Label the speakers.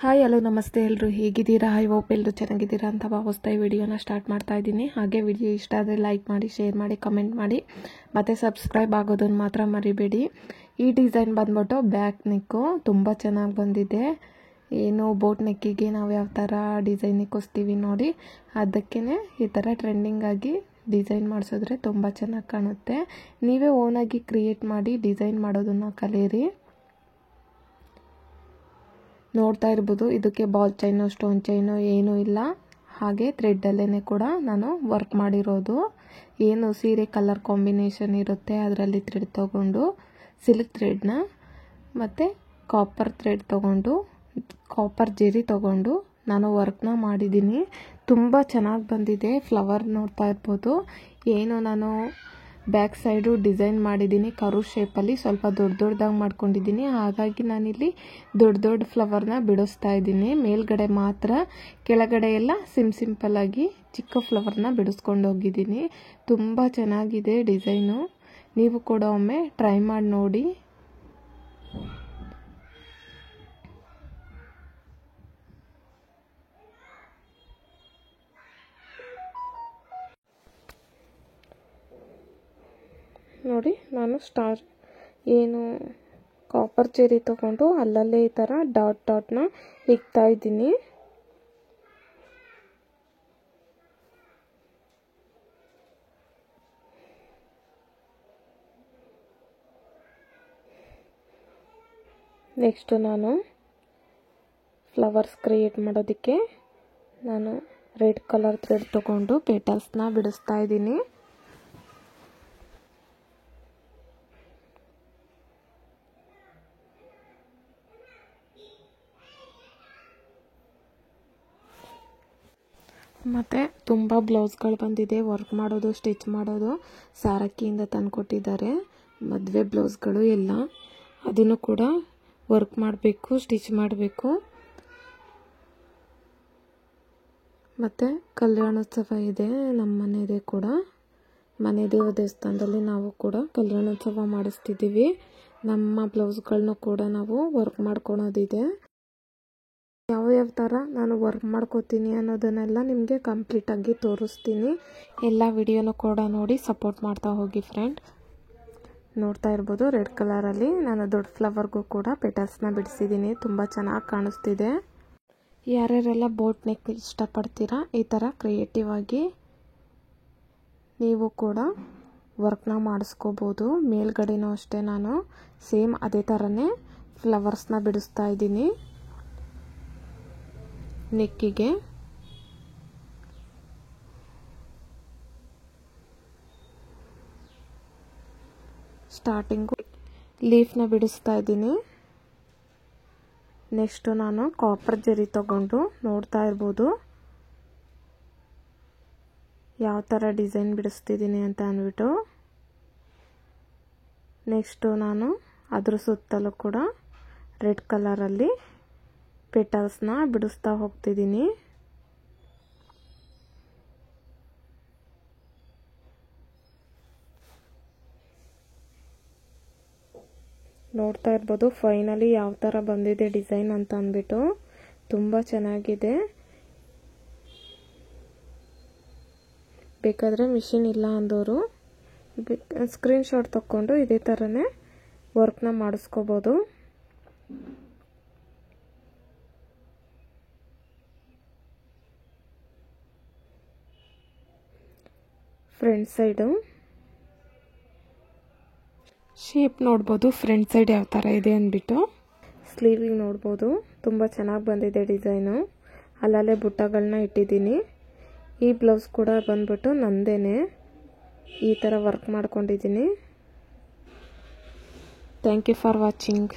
Speaker 1: Hi hello ನಮಸ್ತೆ ಎಲ್ಲರೂ ಹೇಗಿದ್ದೀರಾ? ಐ ಹೋಪ್ ಎಲ್ಲರೂ ಚೆನ್ನಾಗಿದ್ದೀರಾ ಅಂತ ಭಾವಿಸ್ತಾ ಈ ವಿಡಿಯೋನ ಸ್ಟಾರ್ಟ್ ಮಾಡ್ತಾ ಇದ್ದೀನಿ. ಹಾಗೆ ವಿಡಿಯೋ ಇಷ್ಟ ಆದರೆ ಲೈಕ್ ಮಾಡಿ, ಶೇರ್ ಮಾಡಿ, ಕಮೆಂಟ್ ಮಾಡಿ ಮತ್ತು ಸಬ್ಸ್ಕ್ರೈಬ್ ಆಗೋದನ್ನು ಮಾತ್ರ ಮರಿಬೇಡಿ. ಈ ಡಿಸೈನ್ ಬಂದ್ಬಿಟ್ಟು ಬ್ಯಾಕ್ ನೆಕ್ಕು ತುಂಬ ಚೆನ್ನಾಗಿ ಬಂದಿದೆ. ಏನು ಬೋಟ್ ನೆಕ್ಕಿಗೆ ನಾವು ಯಾವ ಥರ ಡಿಸೈನ್ ಇಕ್ಕಿಸ್ತೀವಿ ನೋಡಿ, ಅದಕ್ಕೇ ಈ ಥರ ಟ್ರೆಂಡಿಂಗಾಗಿ ಡಿಸೈನ್ ಮಾಡಿಸಿದ್ರೆ ತುಂಬ ಚೆನ್ನಾಗಿ ಕಾಣುತ್ತೆ. ನೀವೇ ಓನಾಗಿ ಕ್ರಿಯೇಟ್ ಮಾಡಿ ಡಿಸೈನ್ ಮಾಡೋದನ್ನು ಕಲೀರಿ. ನೋಡ್ತಾ ಇರ್ಬೋದು, ಇದಕ್ಕೆ ಬಾಲ್ ಚೈನು, ಸ್ಟೋನ್ ಚೈನು ಏನೂ ಇಲ್ಲ. ಹಾಗೆ ಥ್ರೆಡ್ಡಲ್ಲೇ ಕೂಡ ನಾನು ವರ್ಕ್ ಮಾಡಿರೋದು. ಏನು ಸೀರೆ ಕಲರ್ ಕಾಂಬಿನೇಷನ್ ಇರುತ್ತೆ ಅದರಲ್ಲಿ ಥ್ರೆಡ್ ತೊಗೊಂಡು, ಸಿಲ್ಕ್ ಥ್ರೆಡ್ನ ಮತ್ತು ಕಾಪರ್ ಥ್ರೆಡ್ ತೊಗೊಂಡು, ಕಾಪರ್ ಜೆರಿ ತೊಗೊಂಡು ನಾನು ವರ್ಕ್ನ ಮಾಡಿದ್ದೀನಿ. ತುಂಬ ಚೆನ್ನಾಗಿ ಬಂದಿದೆ. ಫ್ಲವರ್ ನೋಡ್ತಾ ಇರ್ಬೋದು. ಏನು ನಾನು ಬ್ಯಾಕ್ ಸೈಡು ಡಿಸೈನ್ ಮಾಡಿದ್ದೀನಿ ಕರು ಶೇಪಲ್ಲಿ, ಸ್ವಲ್ಪ ದೊಡ್ಡದಾಗಿ ಮಾಡ್ಕೊಂಡಿದ್ದೀನಿ. ಹಾಗಾಗಿ ನಾನಿಲ್ಲಿ ದೊಡ್ಡ ಫ್ಲವರ್ನ ಬಿಡಿಸ್ತಾ ಇದ್ದೀನಿ. ಮೇಲ್ಗಡೆ ಮಾತ್ರ, ಕೆಳಗಡೆ ಎಲ್ಲ ಸಿಂಪಲ್ಲಾಗಿ ಚಿಕ್ಕ ಫ್ಲವರ್ನ ಬಿಡಿಸ್ಕೊಂಡು ಹೋಗಿದ್ದೀನಿ. ತುಂಬ ಚೆನ್ನಾಗಿದೆ ಡಿಸೈನು. ನೀವು ಕೂಡ ಒಮ್ಮೆ ಟ್ರೈ ಮಾಡಿ ನೋಡಿ. ನೋಡಿ, ನಾನು ಏನು ಕಾಪರ್ ಚೆರಿ ತೊಗೊಂಡು ಅಲ್ಲಲ್ಲೇ ಈ ಥರ ಡಾಟ್ನ ಇಕ್ತಾ ಇದ್ದೀನಿ. ನೆಕ್ಸ್ಟ್ ನಾನು ಫ್ಲವರ್ಸ್ ಕ್ರಿಯೇಟ್ ಮಾಡೋದಕ್ಕೆ ನಾನು ರೆಡ್ ಕಲರ್ ಥ್ರೆಡ್ ತೊಗೊಂಡು ಪೆಟಲ್ಸ್ನ ಬಿಡಿಸ್ತಾ ಇದ್ದೀನಿ. ಮತ್ತು ತುಂಬ ಬ್ಲೌಸ್ಗಳು ಬಂದಿದೆ. ವರ್ಕ್ ಮಾಡೋದು, ಸ್ಟಿಚ್ ಮಾಡೋದು ಸಾರಕ್ಕಿಯಿಂದ ತಂದುಕೊಟ್ಟಿದ್ದಾರೆ. ಮದುವೆ ಬ್ಲೌಸ್ಗಳು ಎಲ್ಲ, ಅದನ್ನು ಕೂಡ ವರ್ಕ್ ಮಾಡಬೇಕು, ಸ್ಟಿಚ್ ಮಾಡಬೇಕು. ಮತ್ತು ಕಲ್ಯಾಣೋತ್ಸವ ಇದೆ ನಮ್ಮ ಮನೆಯದೇ ಕೂಡ. ಮನೆ ದೇವಸ್ಥಾನದಲ್ಲಿ ನಾವು ಕೂಡ ಕಲ್ಯಾಣೋತ್ಸವ ಮಾಡಿಸ್ತಿದ್ದೀವಿ. ನಮ್ಮ ಬ್ಲೌಸ್ಗಳನ್ನೂ ಕೂಡ ನಾವು ವರ್ಕ್ ಮಾಡ್ಕೊಳೋದಿದೆ. ಯಾವ ಥರ ನಾನು ವರ್ಕ್ ಮಾಡ್ಕೋತೀನಿ ಅನ್ನೋದನ್ನೆಲ್ಲ ನಿಮಗೆ ಕಂಪ್ಲೀಟಾಗಿ ತೋರಿಸ್ತೀನಿ. ಎಲ್ಲ ವಿಡಿಯೋನೂ ಕೂಡ ನೋಡಿ ಸಪೋರ್ಟ್ ಮಾಡ್ತಾ ಹೋಗಿ ಫ್ರೆಂಡ್. ನೋಡ್ತಾ ಇರ್ಬೋದು, ರೆಡ್ ಕಲರಲ್ಲಿ ನಾನು ದೊಡ್ಡ ಫ್ಲವರ್ಗೂ ಕೂಡ ಪೆಟಲ್ಸ್ನ ಬಿಡಿಸಿದ್ದೀನಿ. ತುಂಬ ಚೆನ್ನಾಗಿ ಕಾಣಿಸ್ತಿದೆ. ಯಾರ್ಯಾರೆಲ್ಲ ಬೋಟ್ ನೆಕ್ ಇಷ್ಟಪಡ್ತೀರಾ, ಈ ಥರ ಕ್ರಿಯೇಟಿವ್ ಆಗಿ ನೀವು ಕೂಡ ವರ್ಕ್ನ ಮಾಡಿಸ್ಕೋಬೋದು. ಮೇಲ್ಗಡೆನೂ ಅಷ್ಟೇ ನಾನು ಸೇಮ್ ಅದೇ ಥರನೇ ಫ್ಲವರ್ಸ್ನ ಬಿಡಿಸ್ತಾ ಇದ್ದೀನಿ ನೆಕ್ಕಿಗೆ. ಸ್ಟಾರ್ಟಿಂಗು ಲೀಫ್ನ ಬಿಡಿಸ್ತಾ ಇದ್ದೀನಿ. ನೆಕ್ಸ್ಟು ನಾನು ಕಾಪರ್ ಜರಿ ತಗೊಂಡು, ನೋಡ್ತಾ ಇರ್ಬೋದು ಯಾವ ಥರ ಡಿಸೈನ್ ಬಿಡಿಸ್ತಿದ್ದೀನಿ ಅಂತ ಅಂದ್ಬಿಟ್ಟು. ನೆಕ್ಸ್ಟು ನಾನು ಅದ್ರ ಸುತ್ತಲೂ ಕೂಡ ರೆಡ್ ಕಲರಲ್ಲಿ ಪೆಟಲ್ಸ್ನ ಬಿಡಿಸ್ತಾ ಹೋಗ್ತಿದ್ದೀನಿ. ನೋಡ್ತಾ ಇರ್ಬೋದು ಫೈನಲಿ ಯಾವ ಥರ ಬಂದಿದೆ ಡಿಸೈನ್ ಅಂತ ಅಂದ್ಬಿಟ್ಟು. ತುಂಬ ಚೆನ್ನಾಗಿದೆ. ಬೇಕಾದರೆ ಮಿಷಿನ್ ಇಲ್ಲ ಅಂದವರು ಸ್ಕ್ರೀನ್ಶಾಟ್ ತಕ್ಕೊಂಡು ಇದೇ ಥರನೇ ವರ್ಕ್ನ ಮಾಡಿಸ್ಕೋಬೋದು. ಫ್ರಂಟ್ ಸೈಡು ಶೇಪ್ ನೋಡ್ಬೋದು, ಫ್ರಂಟ್ ಸೈಡ್ ಯಾವ ಥರ ಇದೆ ಅಂದ್ಬಿಟ್ಟು. ಸ್ಲೀವಿಗೆ ನೋಡ್ಬೋದು ತುಂಬ ಚೆನ್ನಾಗಿ ಬಂದಿದೆ ಡಿಸೈನು. ಅಲ್ಲಲ್ಲೇ ಬುಟ್ಟಗಳನ್ನ ಇಟ್ಟಿದ್ದೀನಿ. ಈ ಬ್ಲೌಸ್ ಕೂಡ ಬಂದ್ಬಿಟ್ಟು ನಂದೇನೆ ಈ ಥರ ವರ್ಕ್ ಮಾಡ್ಕೊಂಡಿದ್ದೀನಿ. Thank you for watching.